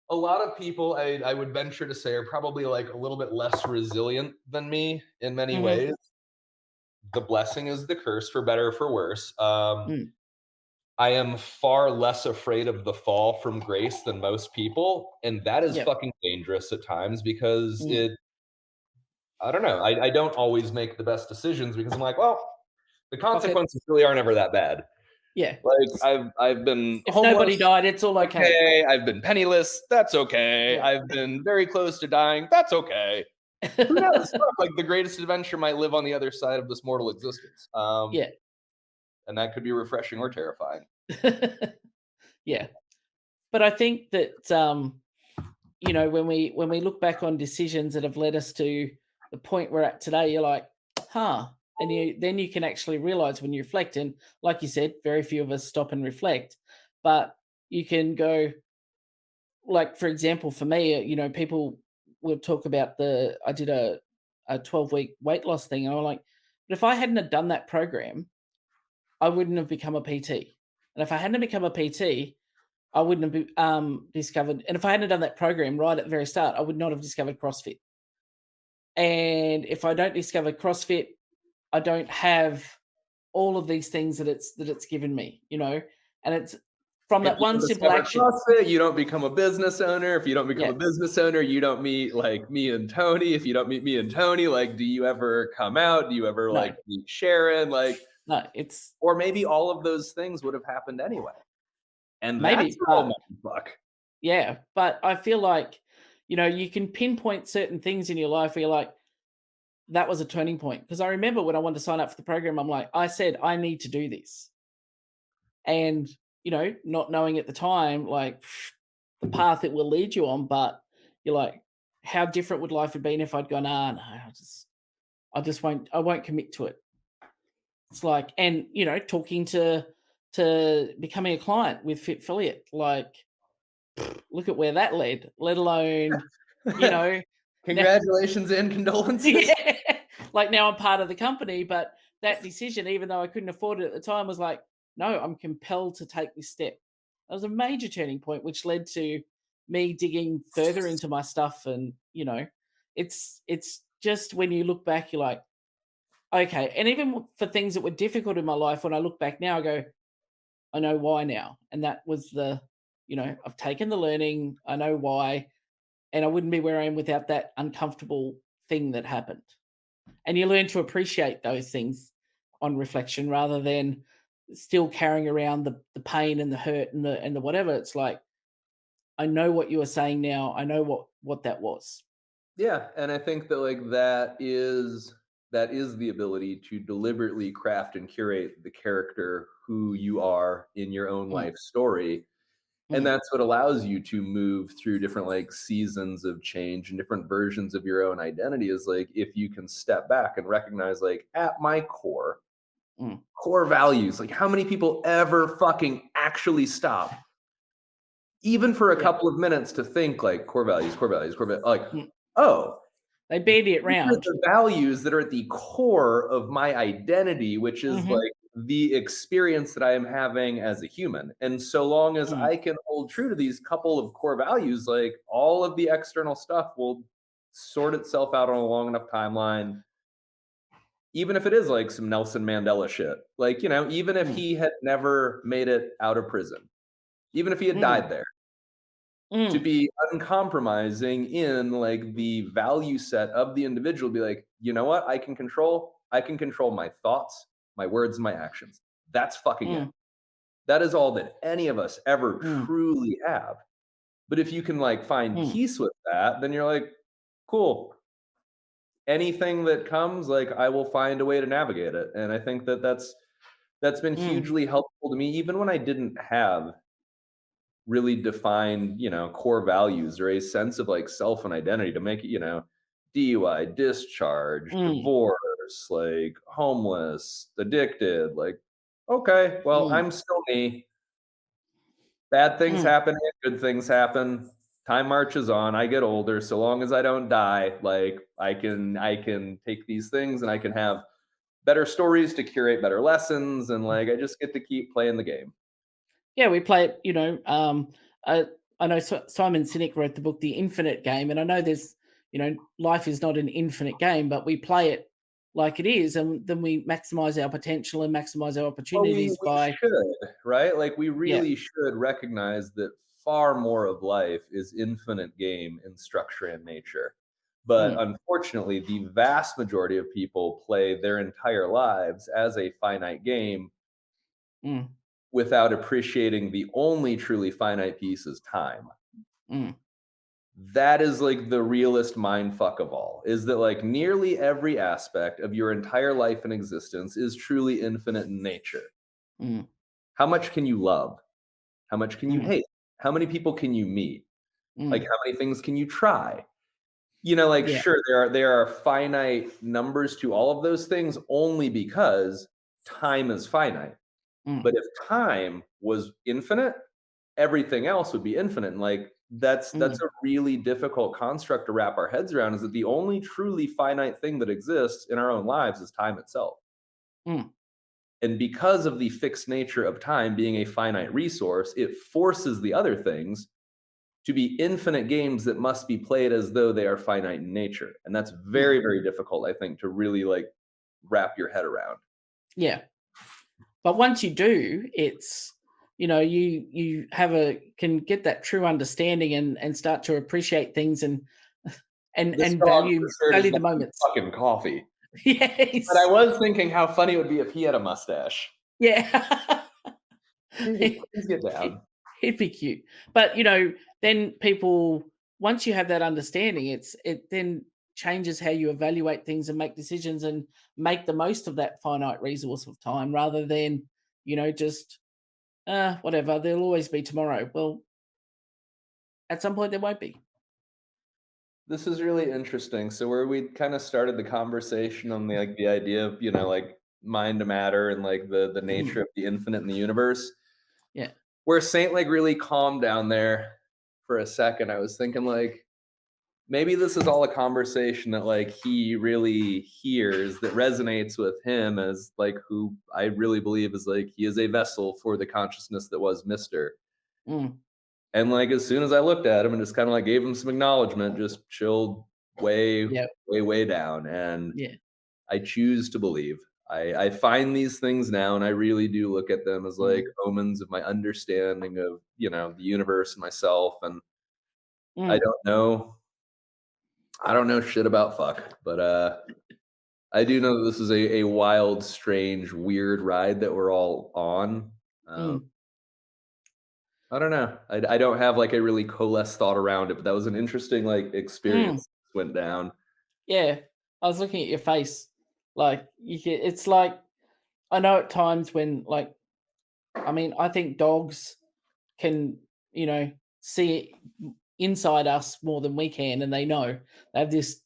A lot of people, I would venture to say, are probably like a little bit less resilient than me in many Hmm. ways. The blessing is the curse, for better or for worse. Mm. I am far less afraid of the fall from grace than most people, and that is Yep. fucking dangerous at times because Mm. I don't know. I don't always make the best decisions because I'm like, well, the Fuck it. consequences really aren't ever that bad. Yeah. Like I've been If nobody homeless, died, it's all okay. okay. I've been penniless, that's okay. Yeah. I've been very close to dying, that's okay. Who knows? Fuck, like the greatest adventure might live on the other side of this mortal existence. Yeah. And that could be refreshing or terrifying. Yeah. But I think that you know, when we look back on decisions that have led us to the point we're at today, you're like, huh. And then you can actually realize when you reflect, and like you said, very few of us stop and reflect, but you can go, like, for example, for me, you know, people will talk about I did a 12-week weight loss thing, and I'm like, but if I hadn't have done that program, I wouldn't have become a PT. And if I hadn't have become a PT, I wouldn't have discovered, and if I hadn't done that program right at the very start, I would not have discovered CrossFit. And if I don't discover CrossFit, I don't have all of these things that it's given me, you know. And it's from If that you one don't simple discover action. CrossFit, you don't become a business owner. If you don't become Yeah, a business owner, you don't meet like me and Tony. If you don't meet me and Tony, like, do you ever come out? Do you ever no, like meet Sharon? Like, no, it's or maybe all of those things would have happened anyway. And that's maybe, a real but fuck. yeah, but I feel like, you know, you can pinpoint certain things in your life where you're like, that was a turning point. Because I remember when I wanted to sign up for the program, I'm like, I said, I need to do this. And, you know, not knowing at the time, like, the path it will lead you on, but you're like, how different would life have been if I'd gone, no, I won't commit to it. It's like, and you know, talking to becoming a client with Fitfiliate, like, look at where that led, let alone, you know, now, Congratulations and condolences. yeah, like now I'm part of the company, but that decision, even though I couldn't afford it at the time, was like, no, I'm compelled to take this step. That was a major turning point, which led to me digging further into my stuff. And, you know, it's just when you look back, you're like, okay. And even for things that were difficult in my life, when I look back now, I go, I know why now. And that was you know, I've taken the learning, I know why, and I wouldn't be where I am without that uncomfortable thing that happened. And you learn to appreciate those things on reflection rather than still carrying around the pain and the hurt and the whatever. It's like, I know what you were saying now. I know what that was. Yeah, and I think that like that is the ability to deliberately craft and curate the character who you are in your own Mm, life story. And mm, that's what allows you to move through different like seasons of change and different versions of your own identity is like if you can step back and recognize like at my mm. core values, like how many people ever fucking actually stop even for a Yeah. couple of minutes to think like core values, core values, core values, like, Mm. oh, They bandy it these are round. the values that are at the core of my identity, which is Hmm. like the experience that I am having as a human. And so long as Mm, I can hold true to these couple of core values, like all of the external stuff will sort itself out on a long enough timeline. Even if it is like some Nelson Mandela shit, like, you know, even if mm, he had never made it out of prison, even if he had mm, died there, to mm, be uncompromising in like the value set of the individual, be like, you know what, I can control my thoughts, my words, and my actions. That's fucking it. mm, That is all that any of us ever mm, truly have. But if you can like find mm, peace with that, then you're like, cool, anything that comes, like I will find a way to navigate it. And I think that that's been mm, hugely helpful to me even when I didn't have really defined, core values or a sense of like self and identity to make it, DUI, discharge, mm, divorce, like homeless, addicted, like, okay, well, mm, I'm still me. Bad things mm, happen, good things happen. Time marches on. I get older. So long as I don't die, like I can take these things and I can have better stories to curate better lessons and like I just get to keep playing the game. yeah, we play it, you know, I know Simon Sinek wrote the book The Infinite Game, and I know there's, life is not an infinite game, but we play it like it is, and then we maximize our potential and maximize our Well, we opportunities by should, right? Like, we yeah, really should recognize that far more of life is infinite game in structure and nature. But mm, unfortunately, the vast majority of people play their entire lives as a finite game mm, without appreciating the only truly finite piece is time. mm, That is like the realest mind fuck of all, is that like nearly every aspect of your entire life and existence is truly infinite in nature. mm, How much can you love? How much can you mm, hate? How many people can you meet? Like, mm, how many things can you try? Like, yeah, sure, there are finite numbers to all of those things only because time is finite. mm, But if time was infinite, everything else would be infinite. And like, that's mm, a really difficult construct to wrap our heads around, is that the only truly finite thing that exists in our own lives is time itself. mm, And because of the fixed nature of time being a finite resource, it forces the other things to be infinite games that must be played as though they are finite in nature. And that's mm, very, very difficult, I think, to really like wrap your head around. yeah. But once you do, it's you can get that true understanding and start to appreciate things and and This and dog for value sure does value the not need moments. fucking coffee. But I Yes. was thinking how funny it would be if he had a mustache. Yeah. Please get He down. he'd be cute. But, then people once you have that understanding, it then changes how you evaluate things and make decisions and make the most of that finite resource of time rather than, just, whatever, there'll always be tomorrow. Well, at some point there won't be. This is really interesting. So where we kind of started the conversation on the idea of, like mind to matter and like the Mhm. nature of the infinite in the universe, Yeah. where Saint like really calmed down there for a second, I was thinking like maybe this is all a conversation that like he really hears that resonates with him as like who I really believe is like he is a vessel for the consciousness that was Mister. Mm. And like as soon as I looked at him and just kind of like gave him some acknowledgement, just chilled way, Yeah. way, way down. And Yeah. I choose to believe. I find these things now and I really do look at them as like Mm. omens of my understanding of, the universe and myself. And I Mm. don't know. I don't know shit about fuck, but I do know that this is a wild, strange, weird ride that we're all on. Um, Mm. I don't know. I don't have like a really coalesced thought around it, but that was an interesting like Mm. experience went down. Yeah. I was looking at your face. Like it's like I know at times when I think dogs can, see inside us more than we can, and they know. They have this,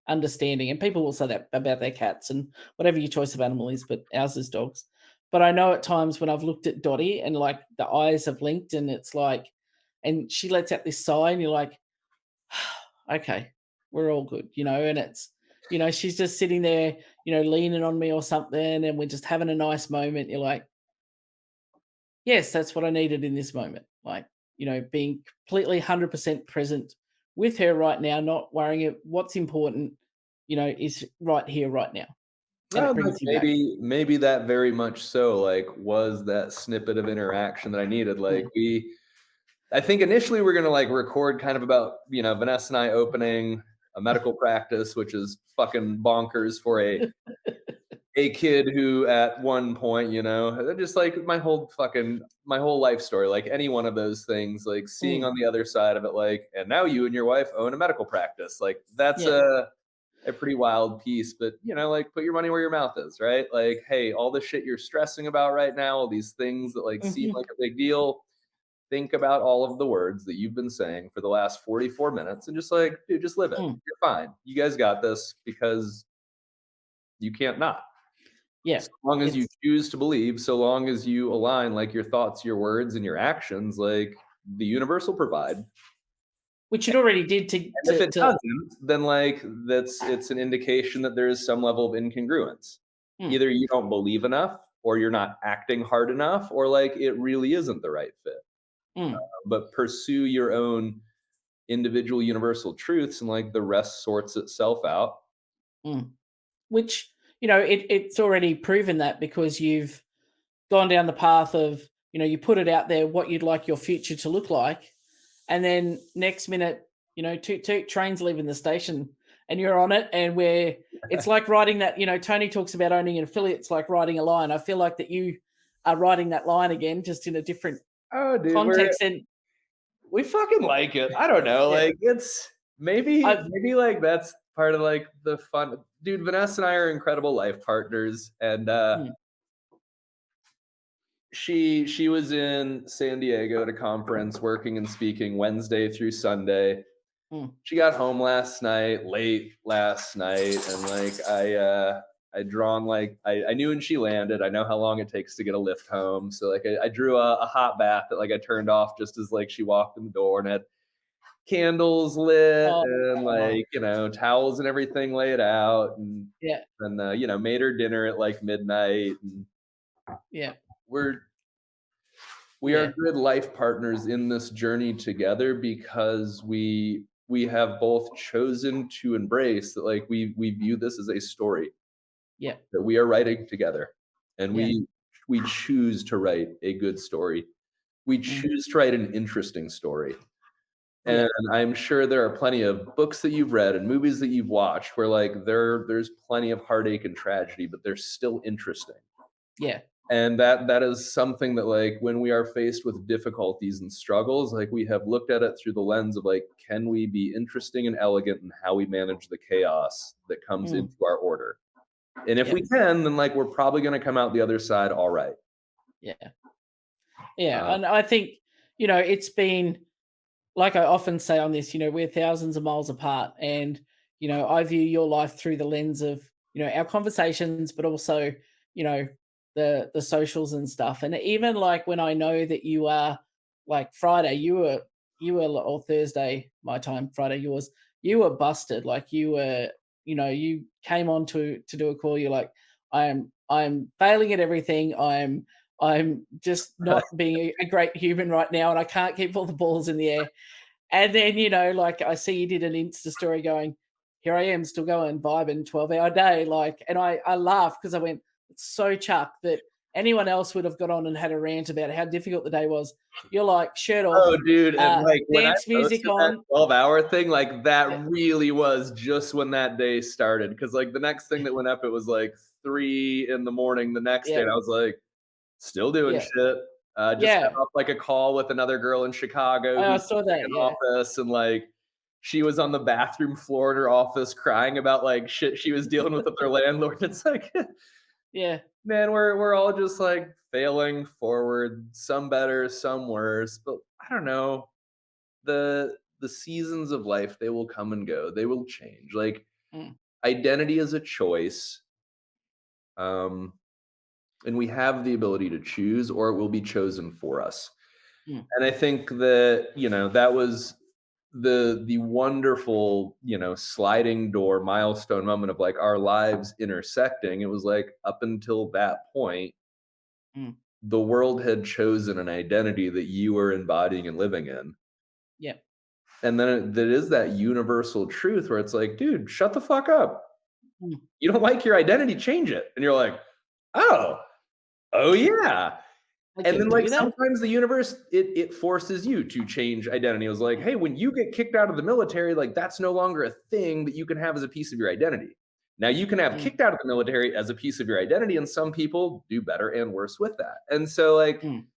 understanding. And people will say that about their cats and whatever your choice of animal is, but ours is dogs. But I know at times when I've looked at Dottie and like the eyes have linked and it's like, and she lets out this sigh and you're like, okay, we're all good, and it's, she's just sitting there, leaning on me or something, and we're just having a nice moment. You're like, yes, that's what I needed in this moment. Like, being completely 100% present with her right now, not worrying what's important, is right here, right now. And No, it like brings you back. maybe that very much so like was that snippet of interaction that I needed. Like Mm. I think initially we're gonna like record kind of about, Vanessa and I opening a medical practice, which is fucking bonkers for a kid who at one point, just like my whole life story, like any one of those things, like seeing Mm. on the other side of it, like, and now you and your wife own a medical practice. Like that's Yeah. a pretty wild piece, but like put your money where your mouth is, right? Like, hey, all the shit you're stressing about right now, all these things that like seem Mhm. like a big deal, think about all of the words that you've been saying for the last 44 minutes and just like, dude, just live it. Mm. You're fine. You guys got this because you can't not. Yeah. So long as you It's choose to believe, so long as you align like your thoughts, your words, and your actions, like the universe will provide. which it already did And if it doesn't, then like it's an indication that there is some level of incongruence. mm, Either you don't believe enough, or you're not acting hard enough, or like it really isn't the right fit. Mm, but pursue your own individual universal truths, and like the rest sorts itself out. mm. Which, it's already proven that because you've gone down the path of, you put it out there what you'd like your future to look like. And then next minute, toot toot, trains leaving the station and you're on it. And where it's like writing that, Tony talks about owning an affiliate. It's like writing a line. I feel like that you are writing that line again, just in a different Oh, dude, context. And we fucking like it. I don't know. yeah, Like it's maybe I've, maybe like that's part of like the fun. Dude, Vanessa and I are incredible life partners, and mm, she was in San Diego at a conference working and speaking Wednesday through Sunday. mm, She got home late last night, and like I drawn like I knew when she landed. I know how long it takes to get a lift home, so like I drew a hot bath that like I turned off just as like she walked in the door, and had candles lit oh, and like towels and everything laid out, and yeah, made her dinner at like midnight, and yeah, we're we are yeah, good life partners in this journey together because we have both chosen to embrace that like we view this as a story yeah, that we are writing together, and yeah, we choose to write a good story. We mm, choose to write an interesting story. yeah, And I'm sure there are plenty of books that you've read and movies that you've watched where like there's plenty of heartache and tragedy, but they're still interesting. yeah, And that is something that like when we are faced with difficulties and struggles, like we have looked at it through the lens of like, can we be interesting and elegant in how we manage the chaos that comes mm, into our order? And if yeah, we can, then like we're probably going to come out the other side all right. yeah, yeah. Uh, And I think, it's been, like I often say on this, we're thousands of miles apart. And, I view your life through the lens of, our conversations, but also, you know, the socials and stuff. And even like when I know that you are like Friday, or Thursday, my time, Friday, yours, you were busted. Like you were, you came on to do a call. You're like, I'm failing at everything. I'm just not being a great human right now, and I can't keep all the balls in the air. And then, like I see you did an Insta story going, here I am still going, vibing 12-hour day. Like, and I laughed because I went, it's so Chuck that anyone else would have got on and had a rant about how difficult the day was. You're like, shirt Oh, off, dude, and, like, when I dance music posted that on. 12-hour thing, like, Yeah, that really was just when that day started. Because like, the next thing that went up, it was, like, 3 in the morning the next day, yeah, and I was like, "Still doing yeah, shit." Just got yeah. off, like, a call with another girl in Chicago I who's saw in that. an Yeah, office, and, like, she was on the bathroom floor in her office crying about, like, shit she was dealing with her landlord. It's like, yeah, man, we're all just, like, failing forward, some better, some worse, but I don't know. The seasons of life, they will come and go, they will change. Like, mm, identity is a choice, um and we have the ability to choose, or it will be chosen for us. mm, And I think that that was the wonderful sliding door milestone moment of like our lives intersecting. It was like up until that point mm, the world had chosen an identity that you were embodying and living in. yeah, And then there is that universal truth where it's like, dude, shut the fuck up. mm. You don't like your identity, change it. And you're like, oh, oh yeah. I And can then like do that. sometimes the universe it forces you to change identity. It was like, hey, when you get kicked out of the military, like that's no longer a thing that you can have as a piece of your identity. Now you can have Mm, kicked out of the military as a piece of your identity, and some people do better and worse with that. And so like mm,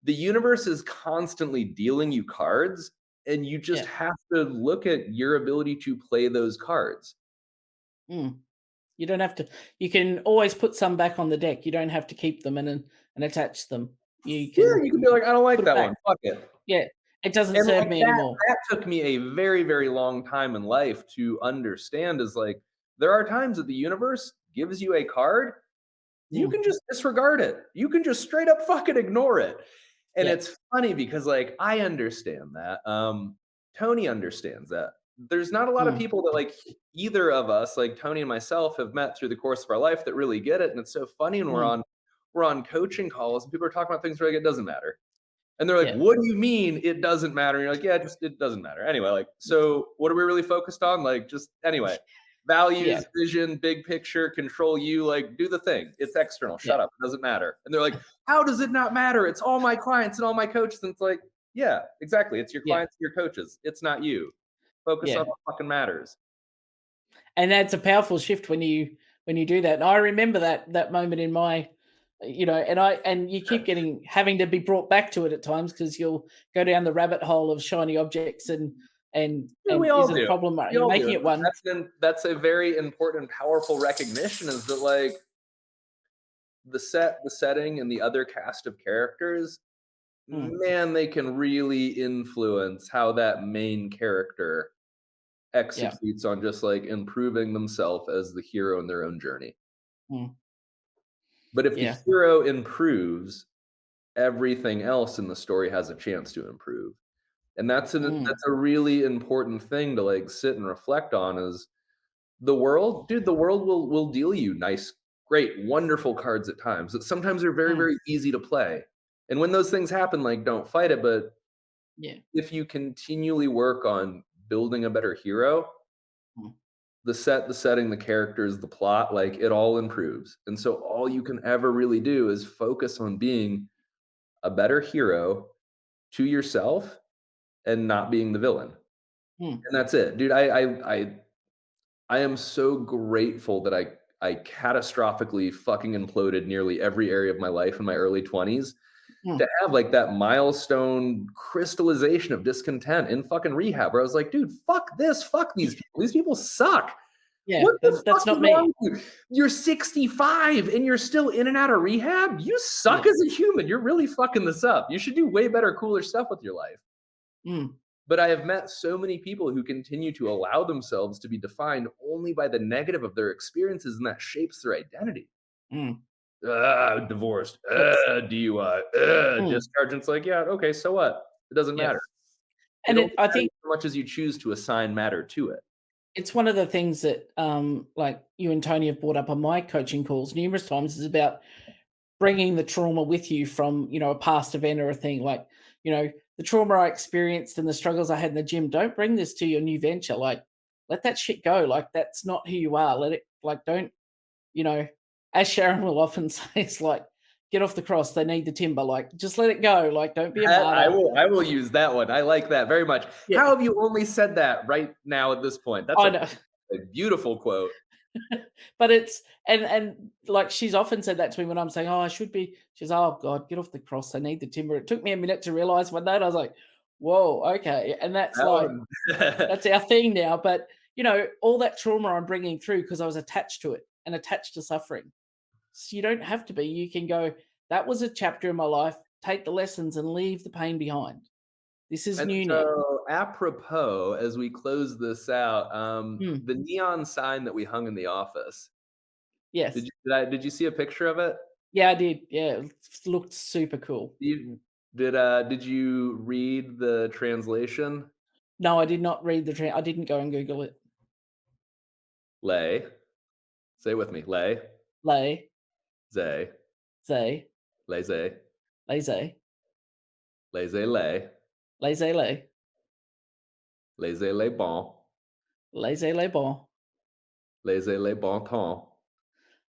the universe is constantly dealing you cards, and you just yeah, have to look at your ability to play those cards. mm. You don't have to. You can always put some back on the deck. You don't have to keep them and attach them. You Yeah, can you can be like, I don't like put it that back. one. Fuck it. Yeah, it doesn't And serve like me that anymore. that took me a very, very long time in life to understand is like there are times that the universe gives you a card, you Mm, can just disregard it. You can just straight up fucking ignore it. And yeah, it's funny because like I understand that. Tony understands that. There's not a lot of mm, people that like either of us, like Tony and myself, have met through the course of our life that really get it. And it's so funny when mm, we're on coaching calls and people are talking about things where like it doesn't matter. And they're like, Yeah. what do you mean it doesn't matter? And you're like, yeah, just it doesn't matter. Anyway, like, so what are we really focused on? Like, just anyway, Yeah. values, vision, big picture, control you, like, do the thing. It's external. Yeah. Shut up. It doesn't matter. And they're like, how does it not matter? It's all my clients and all my coaches. And it's like, yeah, exactly. It's your Yeah. clients and your coaches. It's not you. Focus Yeah. on what fucking matters. And that's a powerful shift when you do that. And I remember that moment in my, and you keep having to be brought back to it at times because you'll go down the rabbit hole of shiny objects and Yeah, we is all it a do. problem? Are We you all making do. it one? That's a very important and powerful recognition is that like the setting, and the other cast of characters, Mm, man, they can really influence how that main character yeah. executes on just like improving themselves as the hero in their own journey. Mm, But if the yeah. hero improves, everything else in the story has a chance to improve. And Mm, that's a really important thing to like sit and reflect on is the world, dude, the world will deal you nice, great, wonderful cards at times that sometimes are very, mm, very easy to play. And when those things happen, like don't fight it, but yeah. if you continually work on building a better hero, Mm, the setting, the characters, the plot, like it all improves. And so all you can ever really do is focus on being a better hero to yourself and not being the villain. mm, And that's it. Dude, I am so grateful that I catastrophically fucking imploded nearly every area of my life in my early 20s mm, to have like that milestone crystallization of discontent in fucking rehab where I was like, dude, fuck this, fuck these people. These people suck. yeah. What the fuck That's is not me. wrong with you? You're 65 and you're still in and out of rehab? You suck Yeah. as a human. You're really fucking this up. You should do way better, cooler stuff with your life. Mm, But I have met so many people who continue to allow themselves to be defined only by the negative of their experiences, and that shapes their identity. mm. Divorced, It's DUI, mm, discharge. And it's like, yeah, okay, so what? It doesn't yeah. matter. It And only I matters think so much as you choose to assign matter to it. it's one of the things that, like you and Tony have brought up on my coaching calls numerous times is about bringing the trauma with you from, a past event or a thing like, the trauma I experienced and the struggles I had in the gym. Don't bring this to your new venture. Like, let that shit go. Like, that's not who you are. Let it, like, don't, you know, as Sharon will often say, it's like, get off the cross. They need the timber. Like, just let it go. Like, don't be a That martyr. I will use that one. I like that very much. Yeah, How have you only said that right now at this point? That's I a know. beautiful quote. But it's and like she's often said that to me when I'm saying, "Oh, I should be." She's, "Oh God, get off the cross. They need the timber." It took me a minute to realize one day. And I was like, "Whoa, okay." And that's That like one that's our thing now. But all that trauma I'm bringing through because I was attached to it and attached to suffering. So you don't have to be. You can go. That was a chapter in my life. Take the lessons and leave the pain behind. This is And new now. so, apropos, as we close this out, Mm, the neon sign that we hung in the office, yes. did you see a picture of it? Yeah, I did. Yeah, it looked super cool. Did you read the translation? No, I did not read I didn't go and Google it. Lay. Say it with me. Lay. Lay, Zay. zay, Laissez. laissez, Laissez lay. laissez lay, Laissez les bon. laissez les bon, Laissez les bon temps.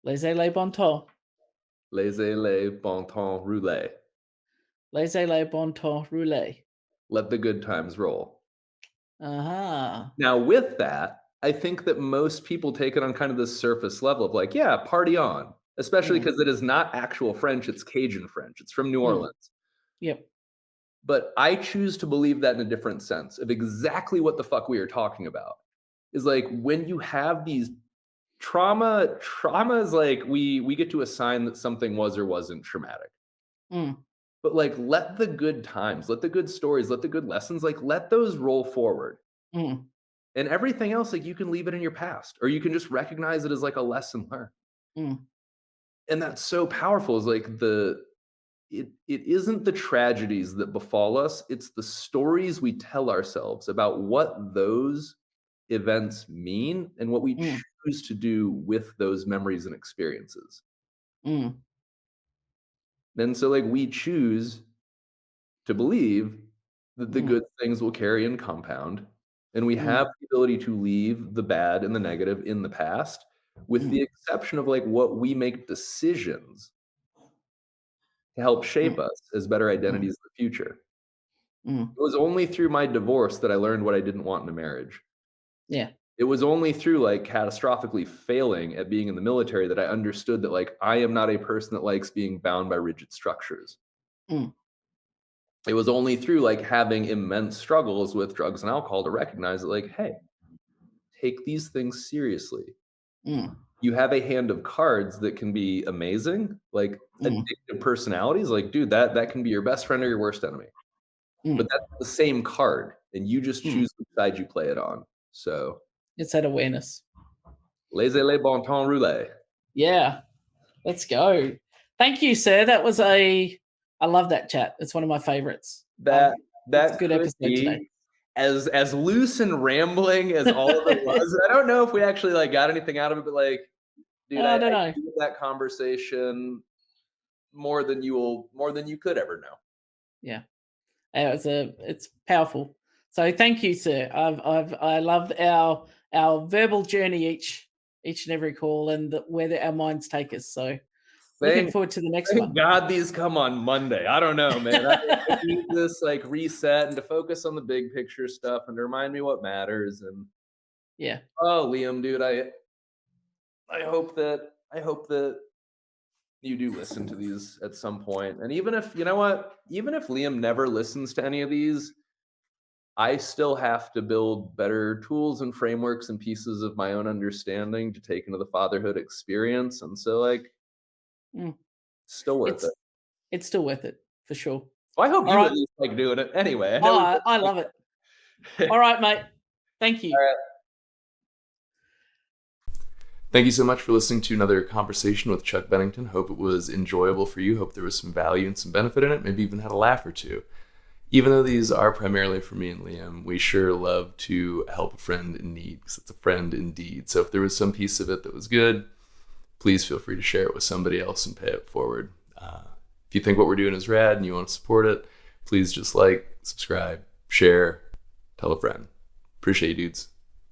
laissez les bon temps, Laissez les bon temps rouler. laissez les bon temps rouler. Let the good times roll. Uh-huh. Now, with that, I think that most people take it on kind of this surface level of like, yeah, party on, especially Mm, because it is not actual French, it's Cajun French. It's from New mm, Orleans. yep. But I choose to believe that in a different sense of exactly what the fuck we are talking about. Is like when you have these trauma is like we get to assign that something was or wasn't traumatic. Mm, But like let the good times, let the good stories, let the good lessons, like let those roll forward. mm, And everything else, like you can leave it in your past, or you can just recognize it as like a lesson learned. mm, And that's so powerful. Is like it isn't the tragedies that befall us, it's the stories we tell ourselves about what those events mean and what we mm, choose to do with those memories and experiences. mm, And so like we choose to believe that the Mm. good things will carry and compound, and we Mm. have the ability to leave the bad and the negative in the past, with the Mm. exception of like what we make decisions to help shape Mm. us as better Mm. identities in the future. Mm. It was only through my divorce that I learned what I didn't want in a marriage. Yeah. It was only through like catastrophically failing at being in the military that I understood that like I am not a person that likes being bound by rigid structures. Mm. It was only through like having immense struggles with drugs and alcohol to recognize that like, hey, take these things seriously. Mm. You have a hand of cards that can be amazing, like Mm. addictive personalities. Like, dude, that can be your best friend or your worst enemy. But Mm. that's the same card, and you just Mm. choose which side you play it on. So, It's that awareness. laissez les bon temps rouler. Yeah. Let's go. Thank you, sir. That was I love that chat. It's one of my favorites. That It's a that good could episode today. be as loose and rambling as all of it was. I don't know if we actually like got anything out of it, but like, dude, I I don't know. needed that conversation more than you could ever know. Yeah. It's powerful. So thank you, sir. I loved our verbal journey each and every call and where our minds take us. So looking Thank, forward to the next thank one. God these come on Monday. I don't know, man. I need this like reset and to focus on the big picture stuff and to remind me what matters. And Yeah. oh, Liam, dude, I hope that you do listen to these at some point. And even if you know what, even if Liam never listens to any of these, I still have to build better tools and frameworks and pieces of my own understanding to take into the fatherhood experience. And so, like, Mm. still worth it. It's still worth it for sure. Well, I hope All you right. at least like doing it anyway. I Oh, know I love it. All right, mate. Thank you. All right. Thank you so much for listening to another conversation with Chuck Bennington. Hope it was enjoyable for you. Hope there was some value and some benefit in it. Maybe even had a laugh or two. Even though these are primarily for me and Liam, we sure love to help a friend in need because it's a friend indeed. So if there was some piece of it that was good, please feel free to share it with somebody else and pay it forward. If you think what we're doing is rad and you want to support it, please just like, subscribe, share, tell a friend. Appreciate you, dudes.